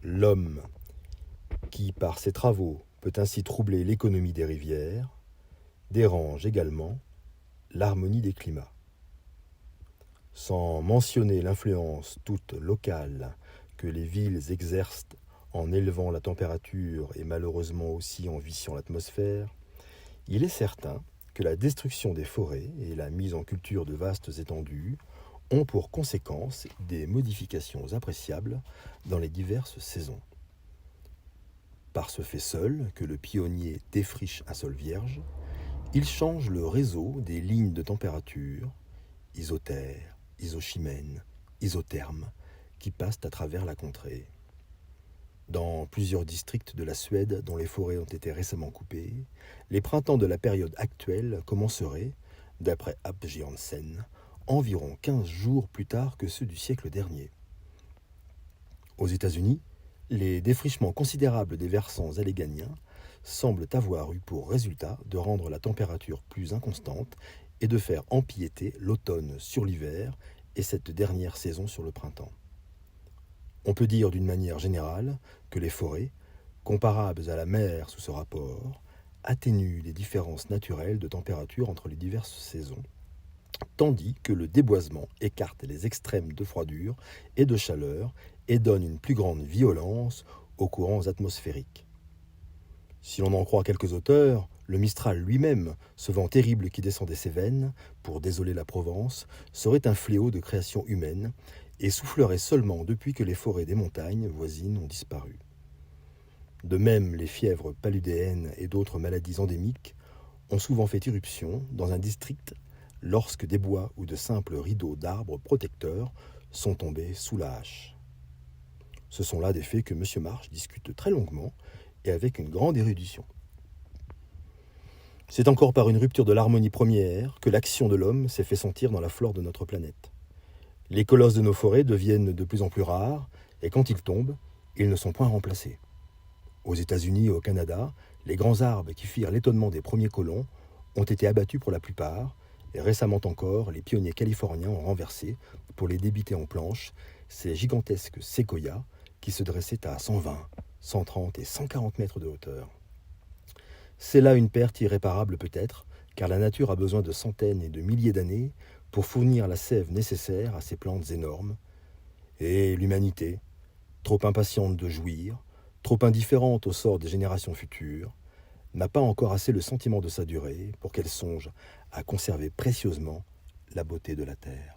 L'homme, qui par ses travaux peut ainsi troubler l'économie des rivières, dérange également l'harmonie des climats. Sans mentionner l'influence toute locale que les villes exercent en élevant la température et malheureusement aussi en viciant l'atmosphère, il est certain que la destruction des forêts et la mise en culture de vastes étendues ont pour conséquence des modifications appréciables dans les diverses saisons. Par ce fait seul que le pionnier défriche un sol vierge, il change le réseau des lignes de température, isotère, isochimène, isotherme, qui passent à travers la contrée. Dans plusieurs districts de la Suède dont les forêts ont été récemment coupées, les printemps de la période actuelle commenceraient, d'après App Janssen, environ 15 jours plus tard que ceux du siècle dernier. Aux États-Unis, les défrichements considérables des versants alléghaniens semblent avoir eu pour résultat de rendre la température plus inconstante et de faire empiéter l'automne sur l'hiver et cette dernière saison sur le printemps. On peut dire d'une manière générale que les forêts, comparables à la mer sous ce rapport, atténuent les différences naturelles de température entre les diverses saisons, tandis que le déboisement écarte les extrêmes de froidure et de chaleur et donne une plus grande violence aux courants atmosphériques. Si l'on en croit quelques auteurs, le Mistral lui-même, ce vent terrible qui descend des Cévennes pour désoler la Provence, serait un fléau de création humaine et soufflerait seulement depuis que les forêts des montagnes voisines ont disparu. De même, les fièvres paludéennes et d'autres maladies endémiques ont souvent fait irruption dans un district lorsque des bois ou de simples rideaux d'arbres protecteurs sont tombés sous la hache. Ce sont là des faits que M. Marsh discute très longuement et avec une grande érudition. C'est encore par une rupture de l'harmonie première que l'action de l'homme s'est fait sentir dans la flore de notre planète. Les colosses de nos forêts deviennent de plus en plus rares, et quand ils tombent, ils ne sont point remplacés. Aux États-Unis et au Canada, les grands arbres qui firent l'étonnement des premiers colons ont été abattus pour la plupart, et récemment encore, les pionniers californiens ont renversé, pour les débiter en planches, ces gigantesques séquoias qui se dressaient à 120, 130 et 140 mètres de hauteur. C'est là une perte irréparable peut-être, car la nature a besoin de centaines et de milliers d'années pour fournir la sève nécessaire à ces plantes énormes. Et l'humanité, trop impatiente de jouir, trop indifférente au sort des générations futures, n'a pas encore assez le sentiment de sa durée pour qu'elle songe à conserver précieusement la beauté de la terre.